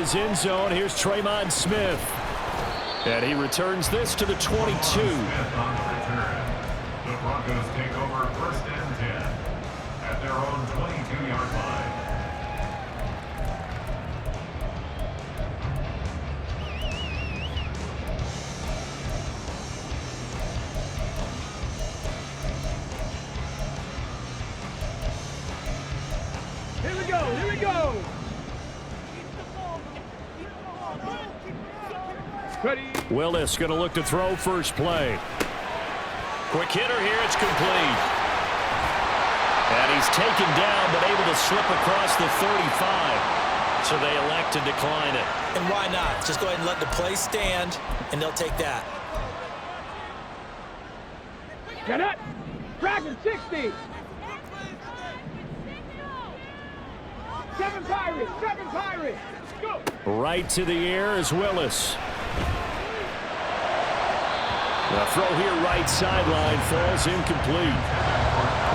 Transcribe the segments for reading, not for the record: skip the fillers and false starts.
his end zone. Here's Traymon Smith. And he returns this to the 22. The Broncos take over 1st and 10 at their own 22-yard line. Here we go, here we go. Ready. Willis going to look to throw first play. Quick hitter here, it's complete. And he's taken down, but able to slip across the 35. So they elect to decline it. And why not? Just go ahead and let the play stand, and they'll take that. Get it. Dragon 60. 7 Pirates, 7 Pirates. Go. Right to the air is Willis. The throw here right sideline falls incomplete.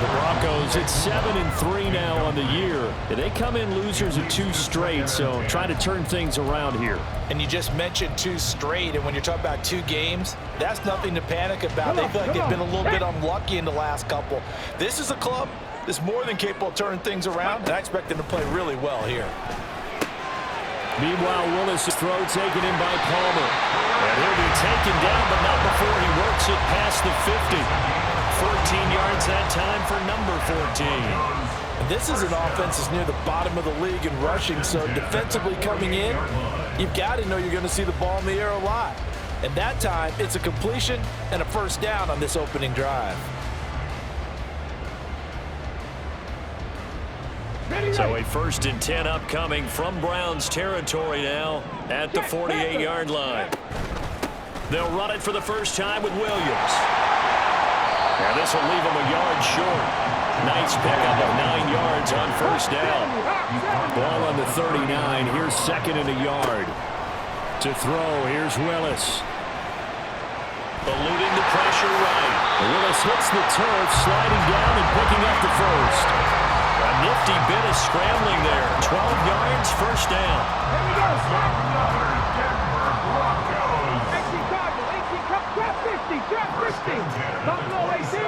The Broncos at 7-3 now on the year. They come in losers of 2 straight, so trying to turn things around here. And you just mentioned 2 straight, and when you're talking about 2 games, that's nothing to panic about. They feel like they've been a little bit unlucky in the last couple. This is a club that's more than capable of turning things around, and I expect them to play really well here. Meanwhile, Willis' throw taken in by Palmer. And he'll be taken down, but not before he works it past the 50. 14 yards that time for number 14. And this is an offense that's near the bottom of the league in rushing, so defensively coming in, you've got to know you're going to see the ball in the air a lot. And that time, it's a completion and a first down on this opening drive. So a 1st and 10 upcoming from Browns territory now at the 48-yard line. They'll run it for the first time with Williams. And this will leave him a yard short. Nice pickup of 9 yards on first down. Ball on the 39. Here's 2nd and a yard. To throw, here's Willis. Eluding the pressure right. Willis hits the turf, sliding down and picking up the first. A nifty bit of scrambling there. 12 yards, first down. Here we go. 18 Cardinal, 18 Cup, trap 50, trap 50. Buffalo 18.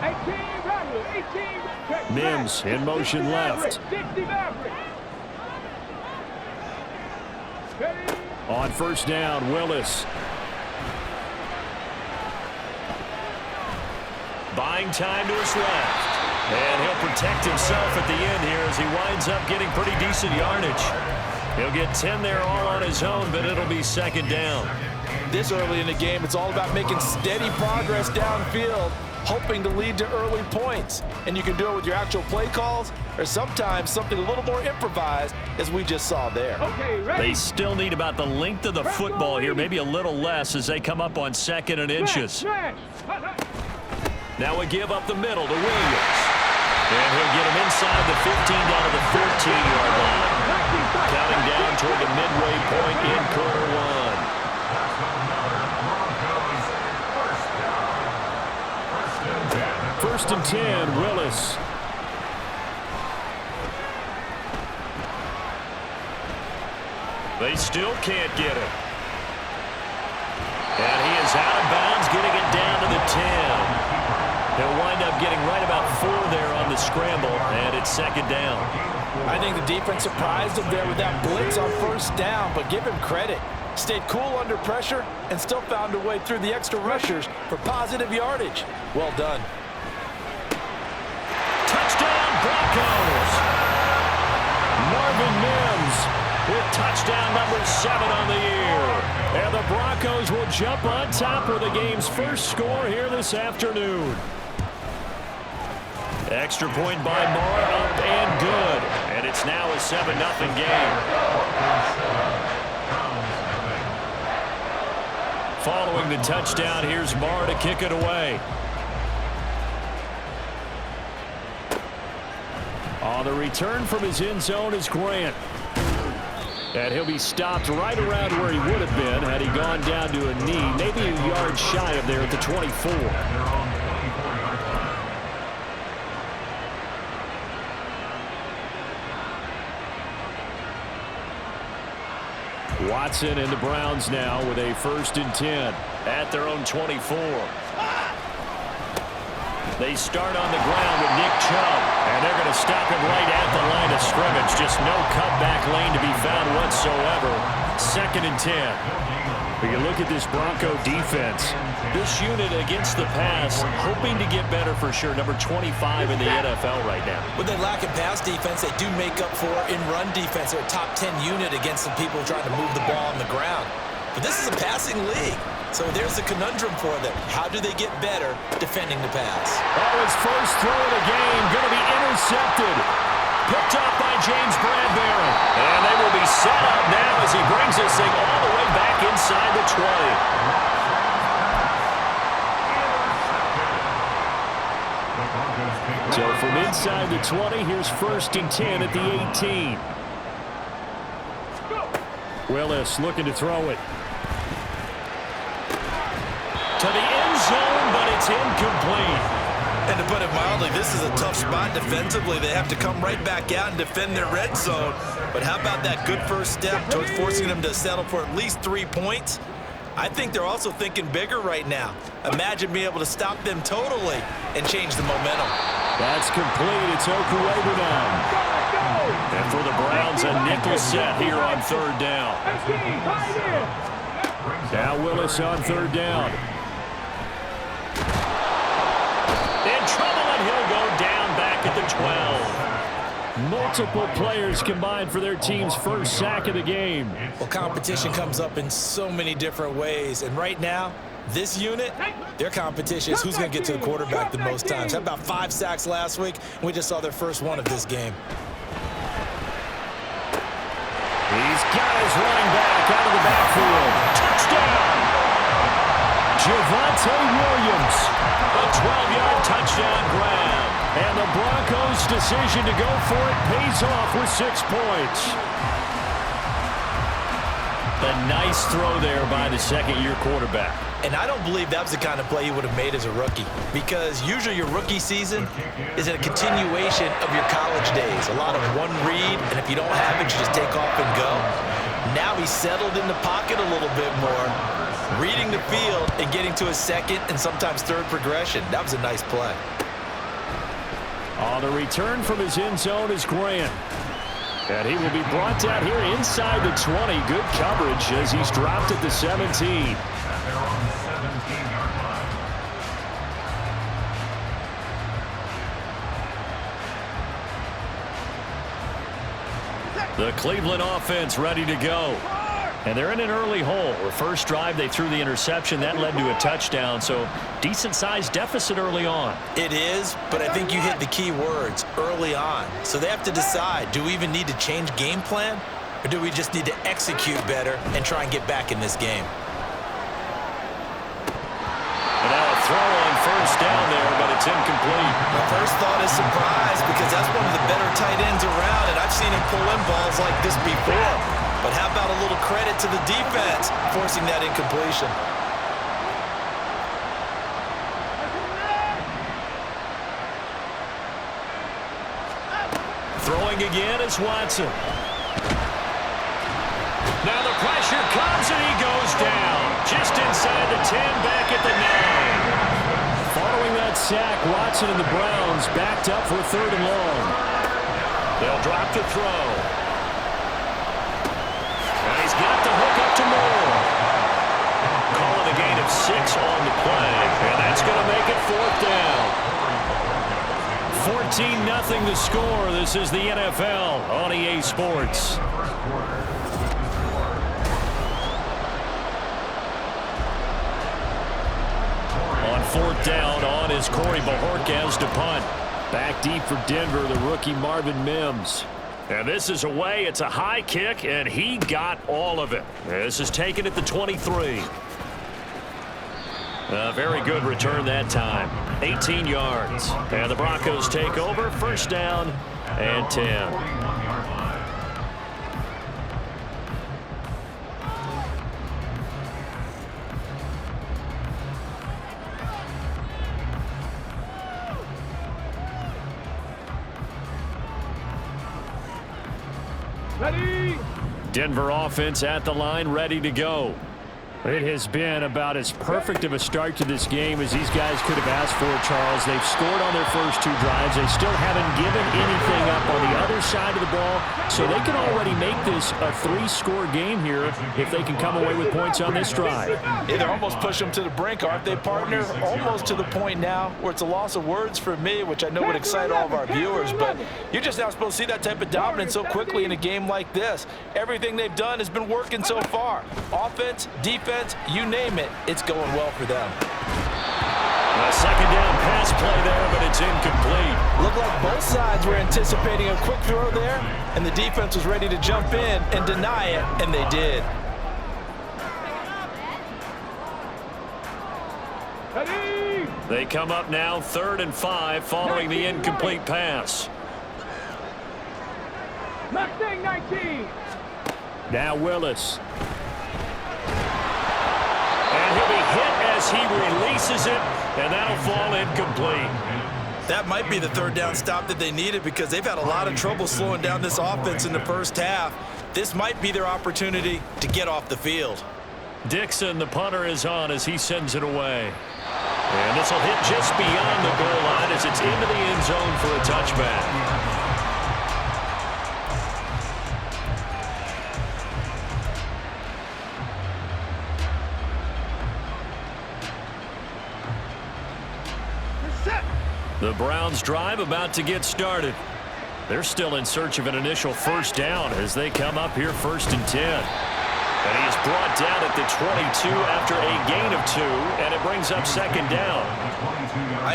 18 Rebel, 18. Mims in motion left. 60 Maverick. Ready. On first down, Willis. Buying time to his left. And he'll protect himself at the end here as he winds up getting pretty decent yardage. He'll get 10 there all on his own, but it'll be 2nd down. This early in the game, it's all about making steady progress downfield, hoping to lead to early points. And you can do it with your actual play calls or sometimes something a little more improvised, as we just saw there. Okay, ready. They still need about the length of the football here, maybe a little less as they come up on 2nd and inches. Now we give up the middle to Williams. And he'll get him inside the 15 down to the 14-yard line. Counting down toward the midway point in quarter 1. 1st and 10, Willis. They still can't get him. And he is out of bounds, getting it down to the 10. They'll wind up getting right about 4 there on the scramble, and it's 2nd down. I think the defense surprised him there with that blitz on first down, but give him credit. Stayed cool under pressure and still found a way through the extra rushers for positive yardage. Well done. Touchdown, Broncos! Marvin Mims with touchdown number 7 on the year. And the Broncos will jump on top with the game's first score here this afternoon. Extra point by Moore, up and good. And it's now a 7-0 game. Following the touchdown, here's Moore to kick it away. On the return from his end zone is Grant. And he'll be stopped right around where he would have been had he gone down to a knee, maybe a yard shy of there at the 24. Watson and the Browns now with a 1st and 10 at their own 24. They start on the ground with Nick Chubb, and they're going to stop him right at the line of scrimmage. Just no cutback lane to be found whatsoever. 2nd and 10. But you look at this Bronco defense. This unit against the pass, hoping to get better for sure. Number 25 in the NFL right now. When they lack in pass defense, they do make up for in run defense. They're a top 10 unit against the people trying to move the ball on the ground. But this is a passing league. So there's a conundrum for them. How do they get better defending the pass? Oh, his first throw of the game going to be intercepted. Picked off by James Bradbury. And they will be set up now as he brings this thing all the way back inside the 20. So from inside the 20, here's 1st and 10 at the 18. Willis looking to throw it. To the end zone, but it's incomplete. And to put it mildly, this is a tough spot defensively. They have to come right back out and defend their red zone. But how about that good first step towards forcing them to settle for at least 3 points? I think they're also thinking bigger right now. Imagine being able to stop them totally and change the momentum. That's complete. It's Okuebu now. And for the Browns, a nickel set here on 3rd down. Now Willis on 3rd down. In trouble, and he'll go down back at the 12. Multiple players combined for their team's 1st sack of the game. Well, competition comes up in so many different ways. And right now, this unit, their competition is who's going to get to the quarterback the most times. How about 5 sacks last week? We just saw their first one of this game. He's got his running back out of the backfield. Touchdown! Javonte Williams. A 12-yard touchdown grab. And the Broncos' decision to go for it pays off with 6 points. A nice throw there by the 2nd-year quarterback. And I don't believe that was the kind of play he would have made as a rookie, because usually your rookie season is a continuation of your college days. A lot of one read, and if you don't have it, you just take off and go. Now he's settled in the pocket a little bit more, reading the field and getting to his 2nd and sometimes 3rd progression. That was a nice play. On the return from his end zone is Grant. And he will be brought down here inside the 20. Good coverage as he's dropped at the 17. The Cleveland offense ready to go. And they're in an early hole. The first drive, they threw the interception. That led to a touchdown. So decent-sized deficit early on. It is, but I think you hit the key words, early on. So they have to decide, do we even need to change game plan? Or do we just need to execute better and try and get back in this game? And now a throw on 1st down there, but it's incomplete. My first thought is surprise, because that's one of the better tight ends around, and I've seen him pull in balls like this before. But how about a little credit to the defense forcing that incompletion? Throwing again is Watson. Now the pressure comes and he goes down. Just inside the 10, back at the 9. Following that sack, Watson and the Browns backed up for 3rd and long. They'll drop the throw. He's got the hook up to Moore. Calling a gain of 6 on the play, and that's going to make it 4th down. 14-0 the score. This is the NFL on EA Sports. On 4th down, on is Corey Bajorquez to punt. Back deep for Denver, the rookie Marvin Mims. And this is away. It's a high kick, and he got all of it. This is taken at the 23. A very good return that time. 18 yards. And the Broncos take over. 1st down and 10. Ready? Denver offense at the line, ready to go. It has been about as perfect of a start to this game as these guys could have asked for, Charles. They've scored on their first 2 drives. They still haven't given anything up on the other side of the ball, so they can already make this a 3-score game here if they can come away with points on this drive. Yeah, they're almost pushing them to the brink, aren't they, partner? Almost to the point now where it's a loss of words for me, which I know would excite all of our viewers, but you're just not supposed to see that type of dominance so quickly in a game like this. Everything they've done has been working so far. Offense, defense, you name it, it's going well for them. A second down pass play there, but it's incomplete. Looked like both sides were anticipating a quick throw there, and the defense was ready to jump in and deny it, and they did. They come up now 3rd and 5 following the incomplete pass. Mustang 19. Now Willis. And he'll be hit as he releases it, and that'll fall incomplete. That might be the 3rd down stop that they needed because they've had a lot of trouble slowing down this offense in the first half. This might be their opportunity to get off the field. Dixon, the punter, is on as he sends it away. And this will hit just beyond the goal line as it's into the end zone for a touchback. The Browns drive about to get started. They're still in search of an initial first down as they come up here 1st and 10. And he is brought down at the 22 after a gain of 2, and it brings up 2nd down.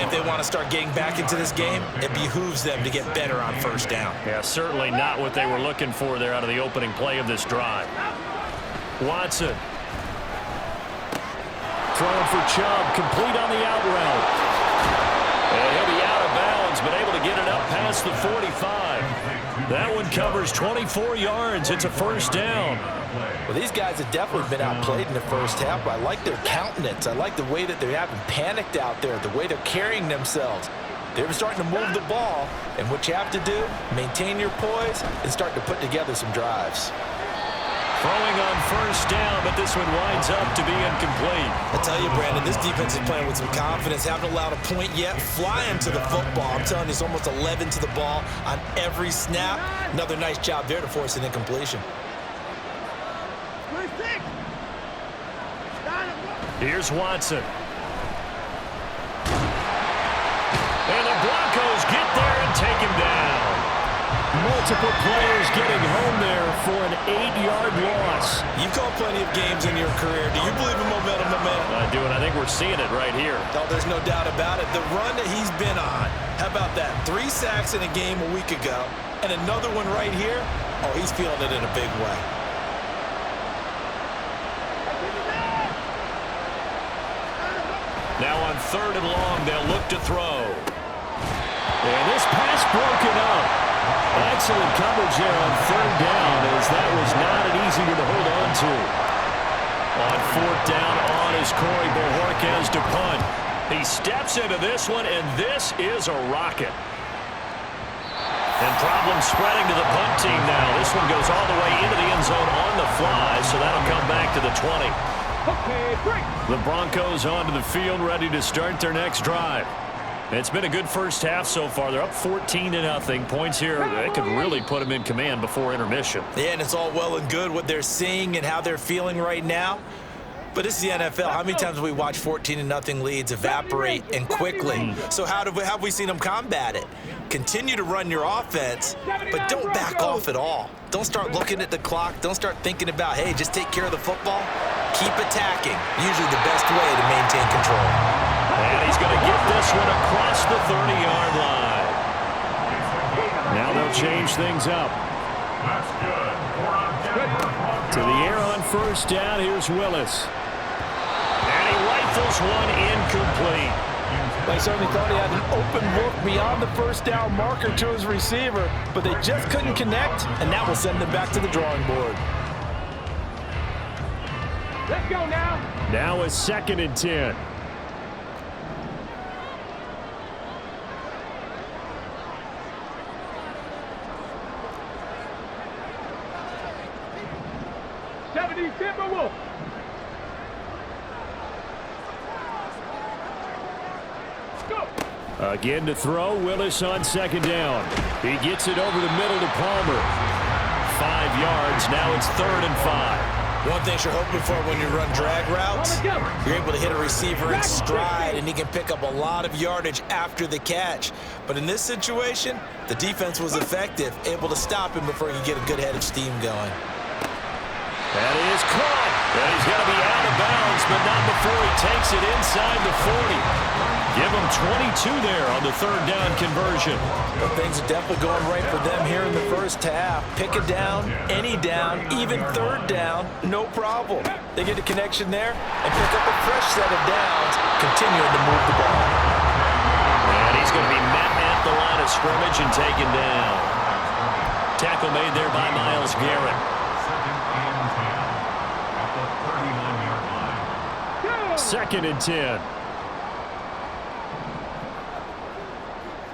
If they want to start getting back into this game, it behooves them to get better on 1st down. Yeah, certainly not what they were looking for there out of the opening play of this drive. Watson. Throwing for Chubb, complete on the out route. And he'll be out of bounds, but able to get it up past the 45. That one covers 24 yards. It's a 1st down. Well, these guys have definitely been outplayed in the first half, but I like their countenance. I like the way that they haven't panicked out there, the way they're carrying themselves. They're starting to move the ball, and what you have to do, maintain your poise and start to put together some drives. Throwing on 1st down, but this one winds up to be incomplete. I tell you, Brandon, this defense is playing with some confidence. Haven't allowed a point yet. Flying to the football. I'm telling you, it's almost 11 to the ball on every snap. Another nice job there to force an incompletion. Here's Watson. And the Broncos get there and take him down. Multiple players getting home there for an 8-yard loss. You've called plenty of games in your career. Do you believe in momentum, my man? I do, and I think we're seeing it right here. Oh, there's no doubt about it. The run that he's been on, how about that? 3 sacks in a game a week ago, and another one right here. Oh, he's feeling it in a big way. Now on 3rd and long, they'll look to throw. And this pass broken up. Excellent coverage there on 3rd down, as that was not an easy one to hold on to. On 4th down on is Corey Bojorquez to punt. He steps into this one, and this is a rocket. And problems spreading to the punt team now. This one goes all the way into the end zone on the fly, so that'll come back to the 20. Okay, break. The Broncos onto the field, ready to start their next drive. It's been a good first half so far. They're up 14-0. Points here that could really put them in command before intermission. Yeah, and it's all well and good what they're seeing and how they're feeling right now. But this is the NFL. How many times have we watched 14-0 leads evaporate and quickly? So how have we seen them combat it? Continue to run your offense, but don't back off at all. Don't start looking at the clock. Don't start thinking about, hey, just take care of the football. Keep attacking. Usually the best way to maintain control. And he's going to get this one across the 30-yard line. Now they'll change things up. That's good. To the air on 1st down, here's Willis. And he rifles one incomplete. They certainly thought he had an open look beyond the 1st down marker to his receiver, but they just couldn't connect, and that will send them back to the drawing board. Let's go now. Now a 2nd and 10. 70 Timberwolves. Go. Again to throw. Willis on second down. He gets it over the middle to Palmer. 5 yards. Now it's 3rd and 5. One thing you're hoping for when you run drag routes, you're able to hit a receiver in stride, and he can pick up a lot of yardage after the catch. But in this situation, the defense was effective, able to stop him before he could get a good head of steam going. That is caught. And he's going to be out of bounds, but not before he takes it inside the 40. Give him 22 there on the 3rd down conversion. Well, things are definitely going right for them here in the first half. Pick a down, any down, even 3rd down, no problem. They get a connection there and pick up a fresh set of downs, continuing to move the ball. And he's going to be met at the line of scrimmage and taken down. Tackle made there by Myles Garrett. 2nd and 10.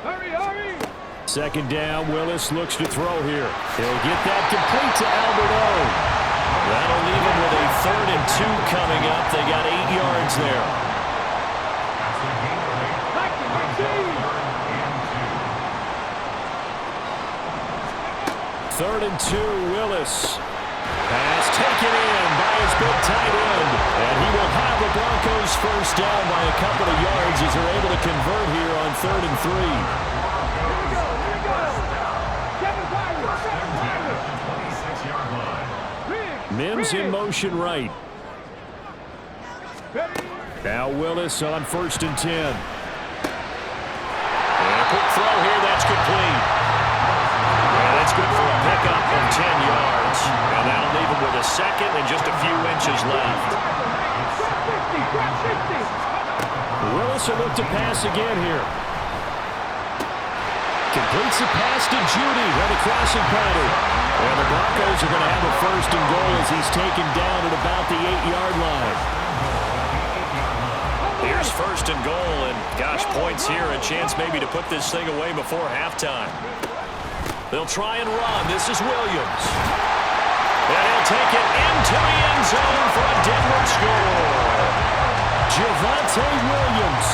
Hurry, hurry. 2nd down. Willis looks to throw here. He'll get that complete to Albert O. That'll leave him with a 3rd and 2 coming up. They got 8 yards there. 3rd and 2. Willis. Pass taken in by his big tight end. And he will have the Broncos first down by a couple of yards as they're able to convert here on 3rd and 3. Mims in motion right. Now Willis on 1st and 10. And a quick throw here. That's complete. And that's good for a pickup of 10 yards. And that'll leave him with a 2nd and just a few inches left. Willis will look to pass again here. Completes the pass to Judy on the crossing pattern. And the Broncos are going to have a 1st and goal as he's taken down at about the 8-yard line. Here's 1st and goal, and gosh, points here, a chance maybe to put this thing away before halftime. They'll try and run. This is Williams. And he'll take it into the end zone for a Denver score. Javonte Williams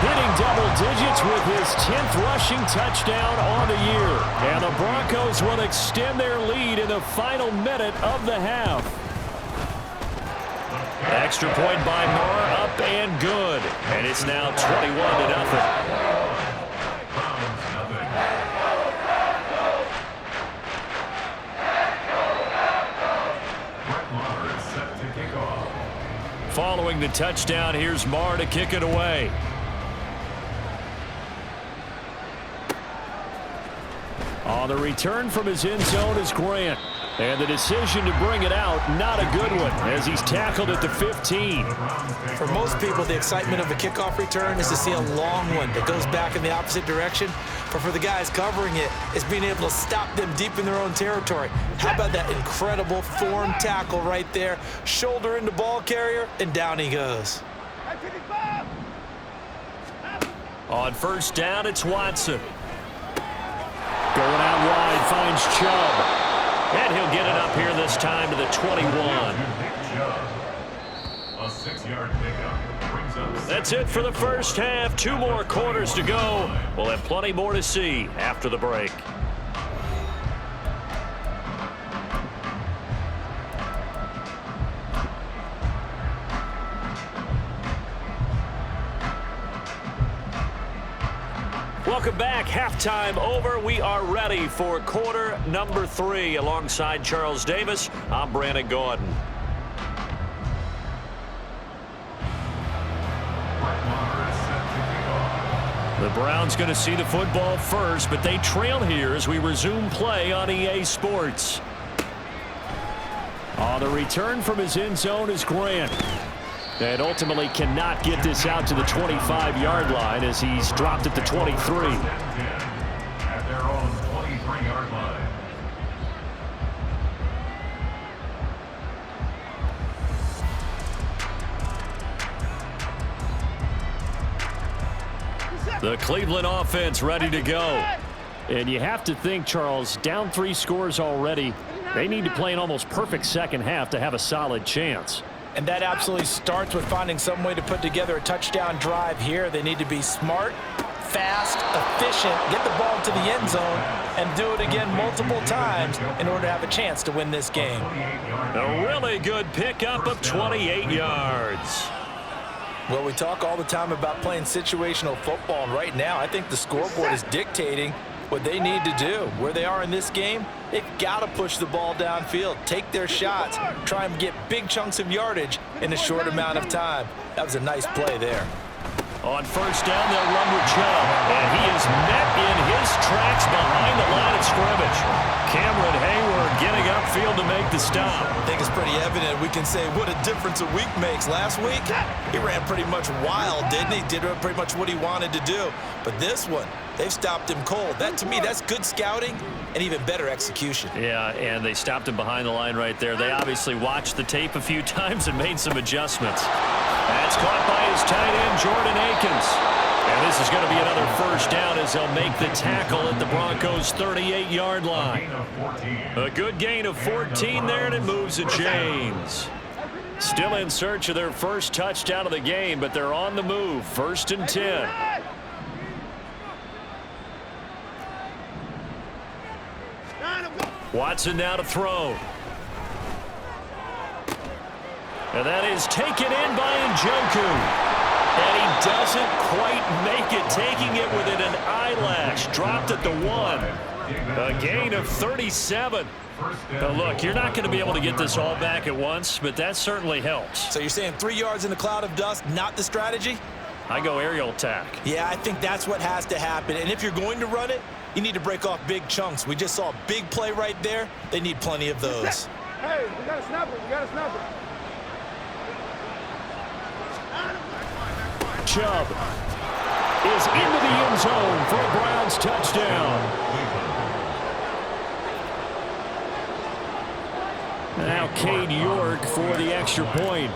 hitting double digits with his 10th rushing touchdown on the year. And the Broncos will extend their lead in the final minute of the half. Extra point by Moore, up and good. And it's now 21-0. Following the touchdown, here's Marr to kick it away. On the return from his end zone is Grant. And the decision to bring it out, not a good one, as he's tackled at the 15. For most people, the excitement of a kickoff return is to see a long one that goes back in the opposite direction. But for the guys covering it, it's being able to stop them deep in their own territory. How about that incredible form tackle right there? Shoulder into ball carrier, and down he goes. On 1st down, it's Watson. Going out wide, finds Chubb. And he'll get it up here this time to the 21. A 6-yard pickup brings up. That's it for the first half. 2 more quarters to go. We'll have plenty more to see after the break. Welcome back. Halftime over. We are ready for quarter number 3. Alongside Charles Davis, I'm Brandon Gordon. The Browns going to see the football first, but they trail here as we resume play on EA Sports. On the return from his end zone is Grant. And ultimately cannot get this out to the 25-yard line as he's dropped at the 23. At their own 23-yard line. The Cleveland offense ready to go. And you have to think, Charles, down 3 scores already. They need to play an almost perfect second half to have a solid chance. And that absolutely starts with finding some way to put together a touchdown drive here. They need to be smart, fast, efficient, get the ball to the end zone, and do it again multiple times in order to have a chance to win this game. A really good pickup of 28 yards. Well, we talk all the time about playing situational football, and right now I think the scoreboard is dictating what they need to do. Where they are in this game, they've got to push the ball downfield, take their shots, try and get big chunks of yardage in a short amount of time. That was a nice play there. On first down, they'll run with Chubb, and he is met in his tracks behind the line of scrimmage. Cameron Hayward getting upfield to make the stop. I think it's pretty evident. We can say what a difference a week makes. Last week, he ran pretty much wild, didn't he? Did pretty much what he wanted to do. But this one, they've stopped him cold. That, to me, that's good scouting and even better execution. Yeah, and they stopped him behind the line right there. They obviously watched the tape a few times and made some adjustments. That's caught by his tight end, Jordan Akins. And this is going to be another first down as they'll make the tackle at the Broncos' 38-yard line. A good gain of 14 there, and it moves the chains. Still in search of their first touchdown of the game, but they're on the move. 1st and 10. Watson now to throw. And that is taken in by Njoku. And he doesn't quite make it, taking it within an eyelash. Dropped at the 1. A gain of 37. Now look, you're not going to be able to get this all back at once, but that certainly helps. So you're saying 3 yards in a cloud of dust, not the strategy? I go aerial attack. Yeah, I think that's what has to happen. And if you're going to run it, you need to break off big chunks. We just saw a big play right there. They need plenty of those. Hey, we got to snap it. We got to snap it. Chubb is into the end zone for a Browns touchdown. Now Cade York for the extra point.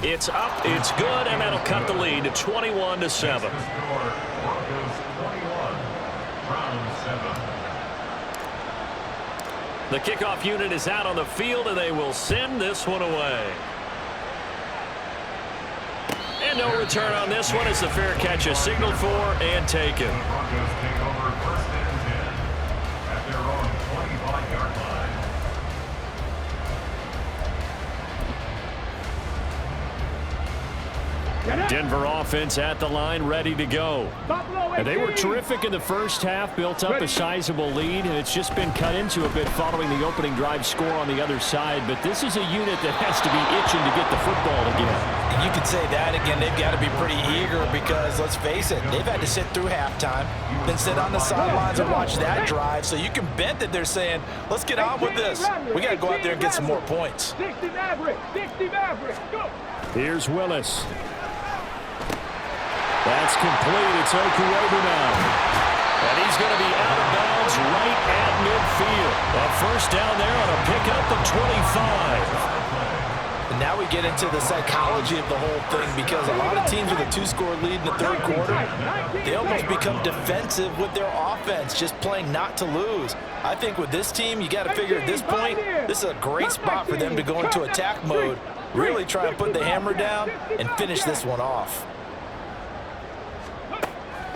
It's up, it's good, and that'll cut the lead to 21-7. The kickoff unit is out on the field, and they will send this one away. And no return on this one as the fair catch is signaled for and taken. The Broncos take over 1st and 10 at their own 25-yard line. Denver offense at the line, ready to go. And they were terrific in the first half, built up a sizable lead, and it's just been cut into a bit following the opening drive score on the other side. But this is a unit that has to be itching to get the football again. You could say that again. They've got to be pretty eager because, let's face it, they've had to sit through halftime, then sit on the sidelines and watch that drive. So you can bet that they're saying, let's get on with this. We got to go out there and get some more points. 60 Maverick, 60 Maverick, go. Here's Willis. That's complete. It's Okurobu now. And he's going to be out of bounds right at midfield. A first down there on a pickup of 25. And now we get into the psychology of the whole thing because a lot of teams with a 2-score lead in the third quarter, they almost become defensive with their offense, just playing not to lose. I think with this team, you got to figure at this point, this is a great spot for them to go into attack mode, really try and put the hammer down and finish this one off.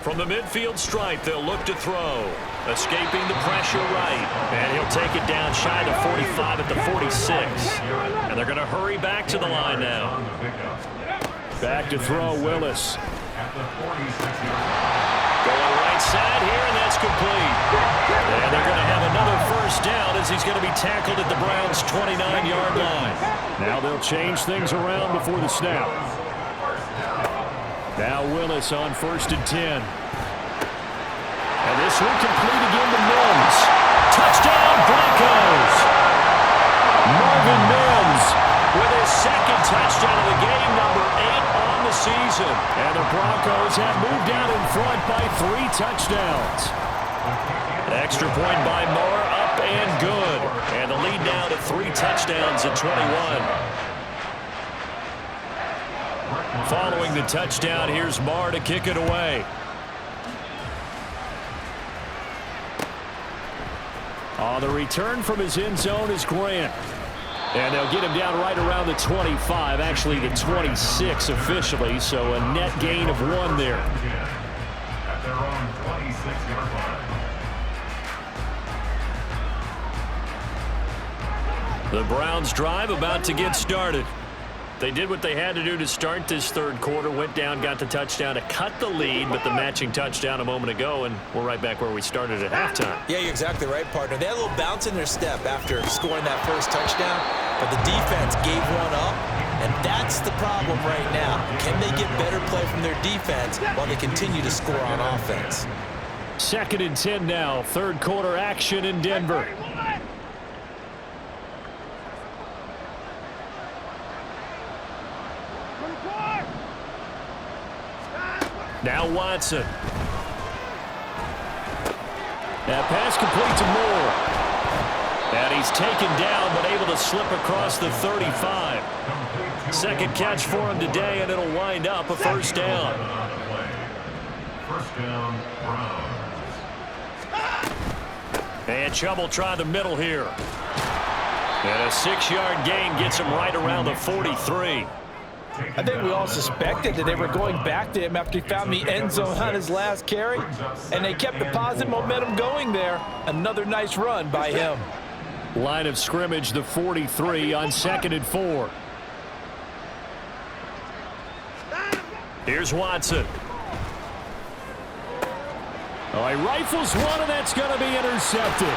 From the midfield stripe, they'll look to throw. Escaping the pressure right. And he'll take it down shy of 45 at the 46. And they're going to hurry back to the line now. Back to throw, Willis. Going right side here, and that's complete. And they're going to have another first down as he's going to be tackled at the Browns' 29-yard line. Now they'll change things around before the snap. Now Willis on 1st and 10. And this will complete again to Mims. Touchdown, Broncos! Marvin Mims with his second touchdown of the game, number 8 on the season. And the Broncos have moved out in front by 3 touchdowns. An extra point by Moore, up and good. And the lead now to 3 touchdowns at 21. Following the touchdown, here's Marr to kick it away. The return from his end zone is Grant. And they'll get him down right around the 25, actually the 26 officially, so a net gain of 1 there. At their own 26-yard line. The Browns drive about to get started. They did what they had to do to start this third quarter, went down, got the touchdown to cut the lead, but the matching touchdown a moment ago, and we're right back where we started at halftime. Yeah, you're exactly right, partner. They had a little bounce in their step after scoring that first touchdown, but the defense gave one up, and that's the problem right now. Can they get better play from their defense while they continue to score on offense? 2nd and 10 now, third quarter action in Denver. Now Watson. That pass complete to Moore. And he's taken down, but able to slip across the 35. Second catch for him today, and it'll wind up a first down. First down, Browns. And Chubb will try the middle here. And a 6-yard gain gets him right around the 43. I think we all suspected that they were going back to him after he found the end zone on his last carry, and they kept the positive momentum going there. Another nice run by him. Line of scrimmage, the 43 on 2nd and 4. Here's Watson. Oh, he rifles one, and that's going to be intercepted.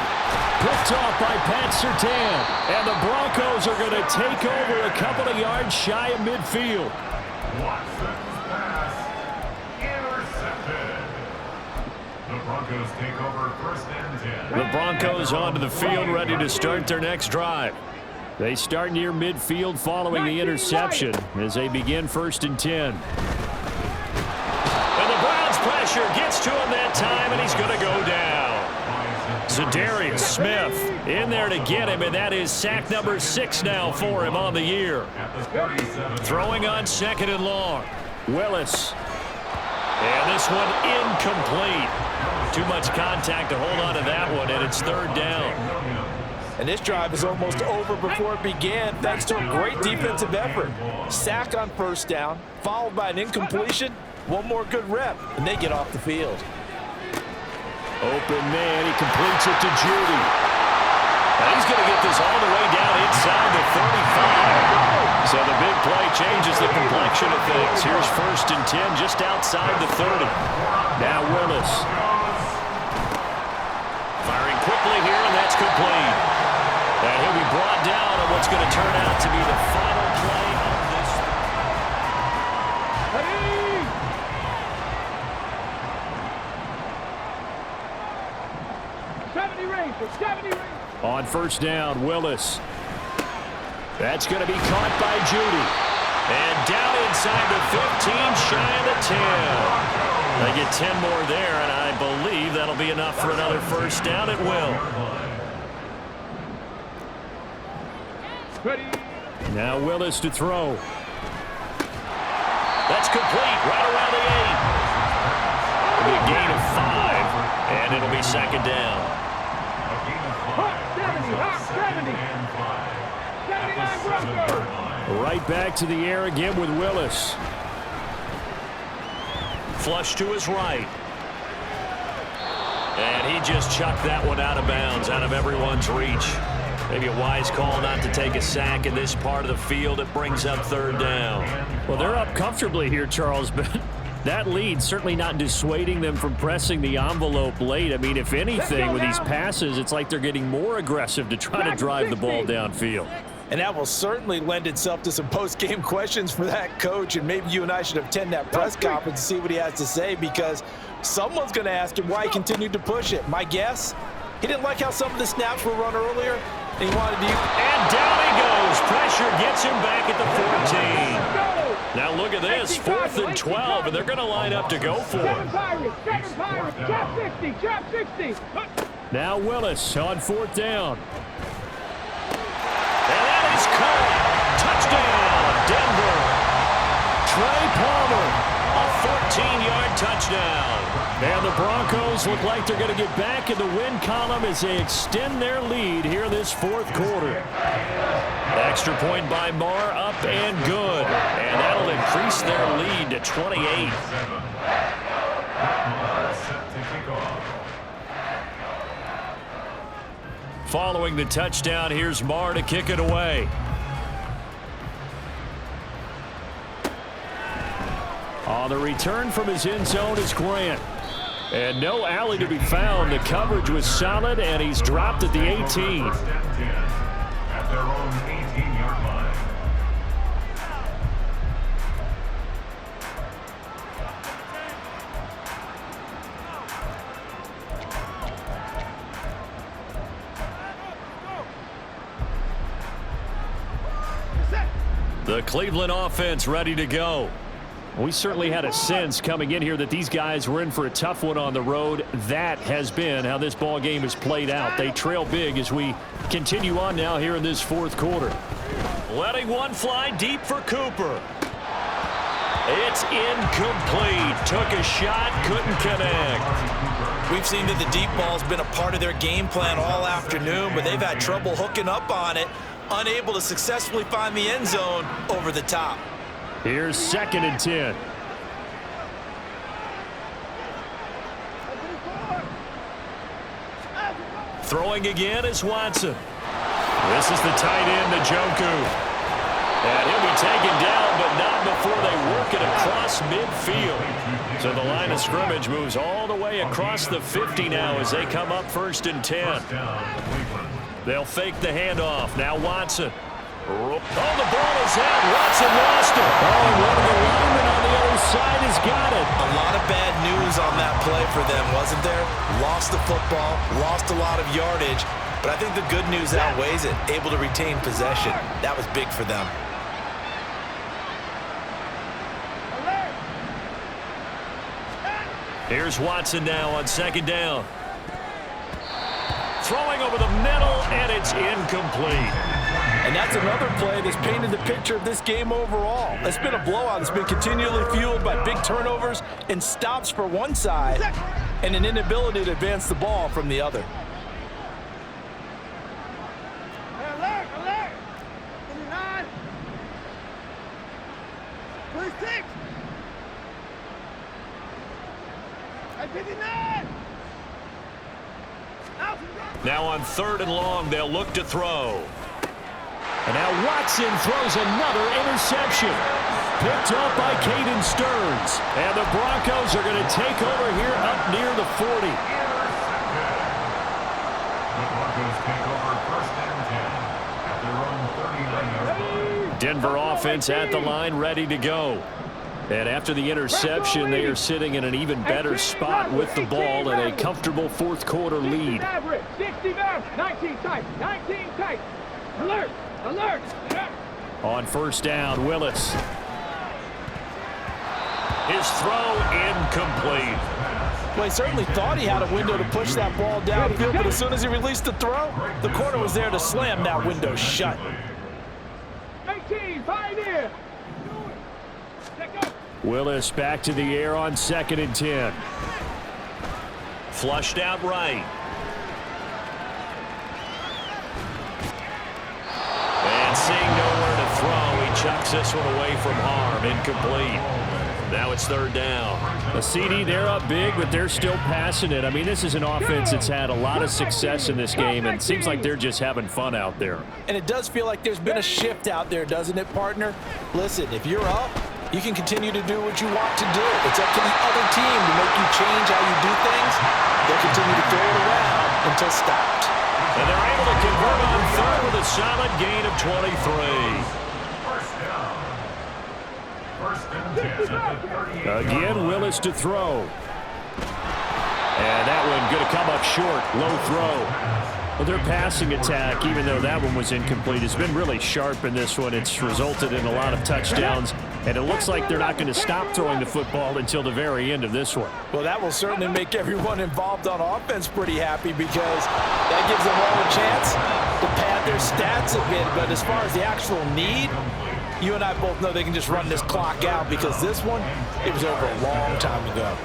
Picked off by Pat Surtain. And the Broncos are going to take over a couple of yards shy of midfield. Watson's pass intercepted. The Broncos take over 1st and 10. The Broncos onto the field, ready to start their next drive. They start near midfield following the interception as they begin 1st and 10. And the Browns pressure gets to him that time, and he's going to go down. Zadarius Smith in there to get him, and that is sack number 6 now for him on the year. Throwing on 2nd and long. Willis. And this one incomplete. Too much contact to hold on to that one, and it's 3rd down. And this drive is almost over before it began thanks to a great defensive effort. Sack on 1st down, followed by an incompletion. One more good rep, and they get off the field. Open man, he completes it to Judy. And he's going to get this all the way down inside the 35. So the big play changes the complexion of things. Here's 1st and 10 just outside the 30. Now Willis. Firing quickly here, and that's complete. And he'll be brought down on what's going to turn out to be the final play of this. 70 range. On 1st down, Willis. That's going to be caught by Judy. And down inside the 15, shy of the 10. They get 10 more there, and I believe that'll be enough for another 1st down. It will. Ready. Now Willis to throw. That's complete, right around the 8. It'll be a gain of 5, and it'll be 2nd down. 70. 79 Broncos. Right back to the air again with Willis. Flush to his right. And he just chucked that one out of bounds, out of everyone's reach. Maybe a wise call not to take a sack in this part of the field. It brings up 3rd down. Well, they're up comfortably here, Charles, but that lead certainly not dissuading them from pressing the envelope late. I mean, if anything, with these passes, it's like they're getting more aggressive to try to drive the ball downfield. And that will certainly lend itself to some post-game questions for that coach, and maybe you and I should attend that press conference to see what he has to say, because someone's going to ask him why he continued to push it. My guess, he didn't like how some of the snaps were run earlier, and he wanted to use. And down he goes. Pressure gets him back at the 14. Now look at this, 4th and 12, and they're going to line up to go for it. 7 Pirates, trap 60. Now Willis on 4th down. And that is caught. Touchdown, Denver. Trey Palmer, a 14-yard touchdown. And the Broncos look like they're going to get back in the win column as they extend their lead here in this fourth quarter. Extra point by Marr, up and good. And that'll increase their lead to 28. Following the touchdown, here's Marr to kick it away. On the return from his end zone is Grant. And no alley to be found. The coverage was solid, and he's dropped at the 18. At their own 18-yard line. The Cleveland offense ready to go. We certainly had a sense coming in here that these guys were in for a tough one on the road. That has been how this ball game has played out. They trail big as we continue on now here in this fourth quarter. Letting one fly deep for Cooper. It's incomplete. Took a shot, couldn't connect. We've seen that the deep ball's been a part of their game plan all afternoon, but they've had trouble hooking up on it, unable to successfully find the end zone over the top. Here's 2nd and 10. Throwing again is Watson. This is the tight end, Njoku. And he'll be taken down, but not before they work it across midfield. So the line of scrimmage moves all the way across the 50 now as they come up 1st and 10. They'll fake the handoff. Now Watson. Oh, the ball is out. Watson lost it. Oh, and one of the linemen on the other side has got it. A lot of bad news on that play for them, wasn't there? Lost the football, lost a lot of yardage, but I think the good news outweighs it. Able to retain possession. That was big for them. Here's Watson now on 2nd down. Throwing over the middle, and it's incomplete. And that's another play that's painted the picture of this game overall. It's been a blowout. It's been continually fueled by big turnovers and stops for one side and an inability to advance the ball from the other. Alert, alert. 59. 26. At 59. Now on 3rd and long, they'll look to throw. And now Watson throws another interception. Picked up by Caden Stearns. And the Broncos are going to take over here up near the 40. The Broncos take over 1st and 10 at their own 39-yard line. Denver offense at the line, ready to go. And after the interception, they are sitting in an even better spot with the ball and a comfortable fourth quarter lead. 60 yards, 19 tight, 19 tight. Alert, alert. On 1st down, Willis. His throw incomplete. Well, he certainly thought he had a window to push that ball downfield, but as soon as he released the throw, the corner was there to slam that window shut. 18, pioneer. Willis back to the air on 2nd and 10. Flushed out right. And seeing nowhere to throw, he chucks this one away from harm. Incomplete. Now it's 3rd down. The CD, they're up big, but they're still passing it. I mean, this is an offense that's had a lot of success in this game, and it seems like they're just having fun out there. And it does feel like there's been a shift out there, doesn't it, partner? Listen, if you're up, you can continue to do what you want to do. It's up to the other team to make you change how you do things. They'll continue to throw it around until stopped. And they're able to convert on 3rd with a solid gain of 23. 1st and 10 at the 38-yard Again, line. Willis to throw. And that one going to come up short. Low throw. Well, their passing attack, even though that one was incomplete, has been really sharp in this one. It's resulted in a lot of touchdowns, and it looks like they're not going to stop throwing the football until the very end of this one. Well, that will certainly make everyone involved on offense pretty happy because that gives them all a chance to pad their stats a bit. But as far as the actual need, you and I both know they can just run this clock out because this one, it was over a long time ago.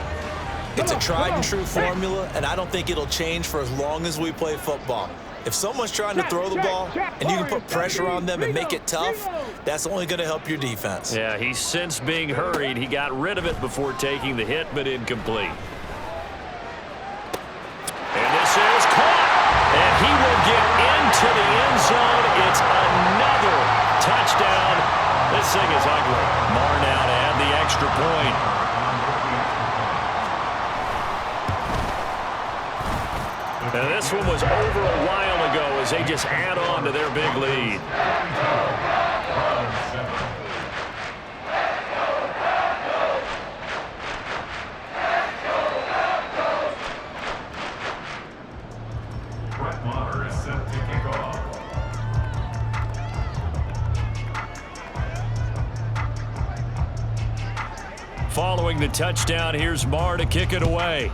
It's a tried and true formula, and I don't think it'll change for as long as we play football. If someone's trying to throw the ball and you can put pressure on them and make it tough, that's only going to help your defense. Yeah, he's since being hurried. He got rid of it before taking the hit, but incomplete. And this is caught, and he will get into the end zone. It's another touchdown. This thing is ugly. Marr now to add the extra point. And this one was over a while ago as they just add on to their big lead. Is set to kick off. Following the touchdown, here's Marr to kick it away.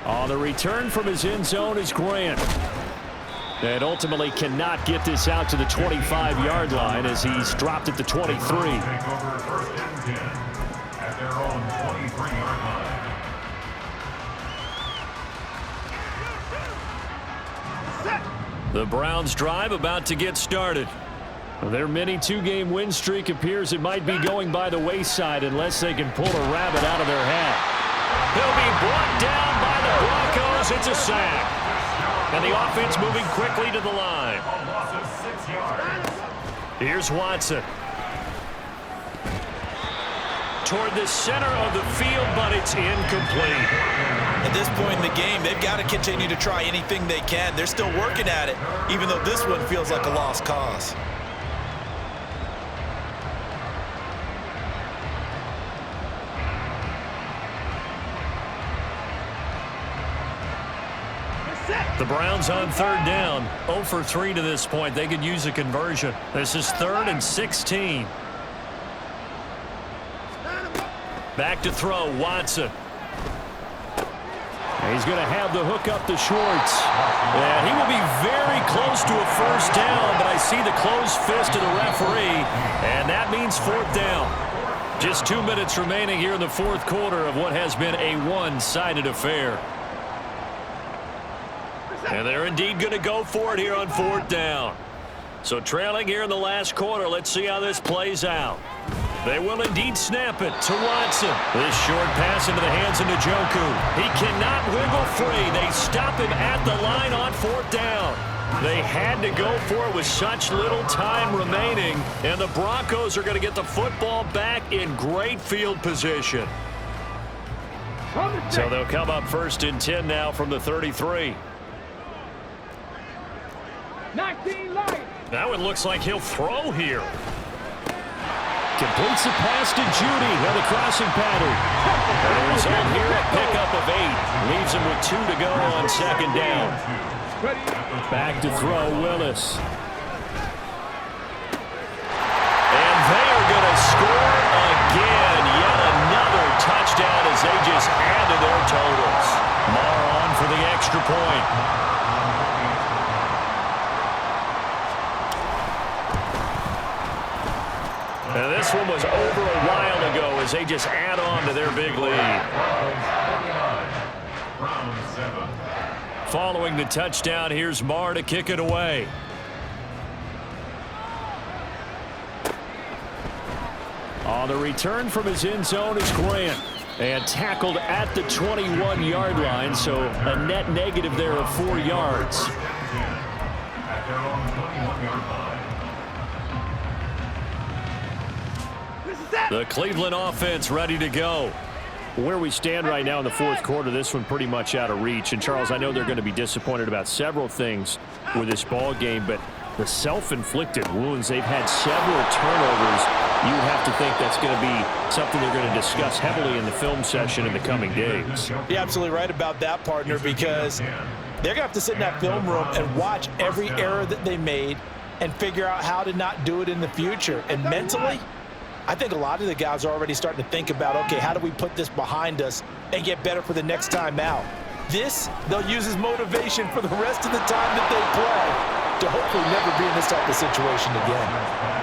On the return from his end zone is Grant. And ultimately cannot get this out to the 25-yard line as he's dropped at the 23. Take over first and 10 at their own 23-yard line. The Browns drive about to get started. Their mini two-game win streak appears it might be going by the wayside unless they can pull a rabbit out of their hat. He'll be brought down by the Broncos. It's a sack. And the offense moving quickly to the line. A loss of 6 yards. Here's Watson. Toward the center of the field, but it's incomplete. At this point in the game, they've got to continue to try anything they can. They're still working at it, even though this one feels like a lost cause. The Browns on third down. 0 for 3 to this point. They could use a conversion. This is 3rd and 16. Back to throw, Watson. He's going to have the hook up to Schwartz. And he will be very close to a first down, but I see the closed fist of the referee, and that means 4th down. Just 2 minutes remaining here in the 4th quarter of what has been a one-sided affair. And they're indeed going to go for it here on 4th down. So trailing here in the last quarter, let's see how this plays out. They will indeed snap it to Watson. This short pass into the hands of Njoku. He cannot wiggle free. They stop him at the line on 4th down. They had to go for it with such little time remaining, and the Broncos are going to get the football back in great field position. So they'll come up 1st and 10 now from the 33. 19 light. That one looks like he'll throw here. Completes the pass to Judy on the crossing pattern. And the result here, a pickup of 8. Leaves him with 2 to go on 2nd down. Back to throw, Willis. And they are going to score again. Yet another touchdown as they just add to their totals. Marr on for the extra point. And this one was over a while ago as they just add on to their big lead. Following the touchdown, here's Marr to kick it away. On the return from his end zone is Grant. And tackled at the 21-yard line, so a net negative there of 4 yards. At their own 21-yard line. The Cleveland offense ready to go. Where we stand right now in the 4th quarter, this one pretty much out of reach. And, Charles, I know they're going to be disappointed about several things with this ball game, but the self-inflicted wounds, they've had several turnovers. You would have to think that's going to be something they're going to discuss heavily in the film session in the coming days. You're absolutely right about that, partner, because they're going to have to sit in that film room and watch every error that they made and figure out how to not do it in the future. And mentally, I think a lot of the guys are already starting to think about, okay, how do we put this behind us and get better for the next time out? This, they'll use as motivation for the rest of the time that they play to hopefully never be in this type of situation again.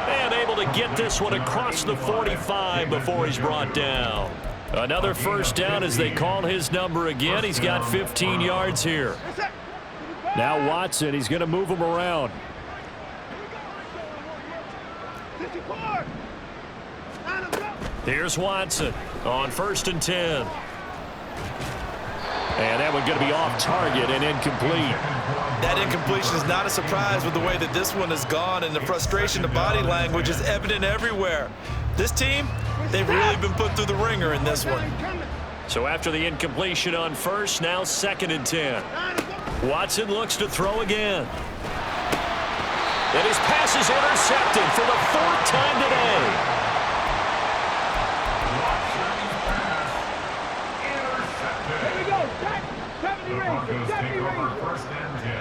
And able to get this one across the 45 before he's brought down. Another first down as they call his number again. He's got 15 yards here. Now Watson, he's going to move him around. Here's Watson on 1st and 10. And that one going to be off target and incomplete. That incompletion is not a surprise with the way that this one has gone, and the frustration, the body language is evident everywhere. This team, they've really been put through the ringer in this one. So after the incompletion on 1st, now 2nd and 10. Watson looks to throw again. And his pass is intercepted for the 4th time today. Broncos take over 1st and 10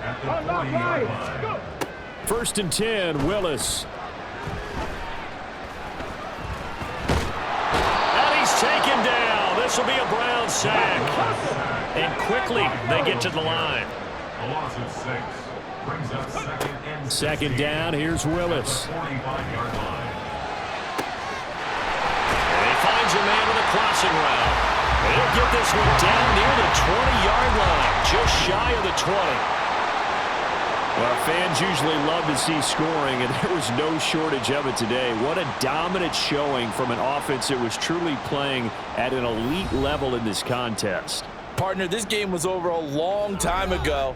at the 40-yard line. 1st and 10, Willis. And he's taken down. This will be a Brown sack. And quickly they get to the line. A loss of 6 brings up 2nd and 2nd down, here's Willis. at the 45-yard line. And he finds a man with a crossing route. He'll get this one down near the 20-yard line, just shy of the 20. Well, fans usually love to see scoring, and there was no shortage of it today. What a dominant showing from an offense that was truly playing at an elite level in this contest. Partner, this game was over a long time ago,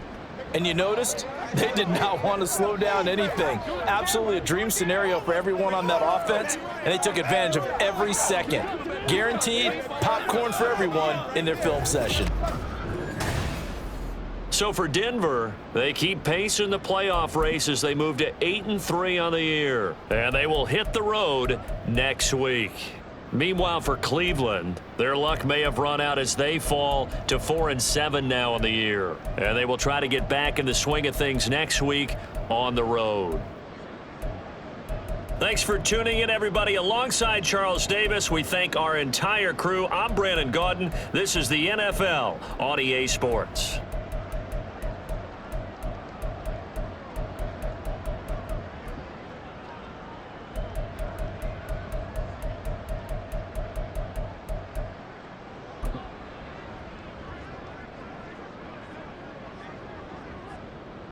and you noticed they did not want to slow down anything. Absolutely a dream scenario for everyone on that offense, and they took advantage of every second. Guaranteed popcorn for everyone in their film session. So for Denver, they keep pace in the playoff race as they move to 8-3 on the year. And they will hit the road next week. Meanwhile, for Cleveland, their luck may have run out as they fall to 4-7 now on the year. And they will try to get back in the swing of things next week on the road. Thanks for tuning in, everybody. Alongside Charles Davis, we thank our entire crew. I'm Brandon Gaudin. This is the NFL on EA Sports.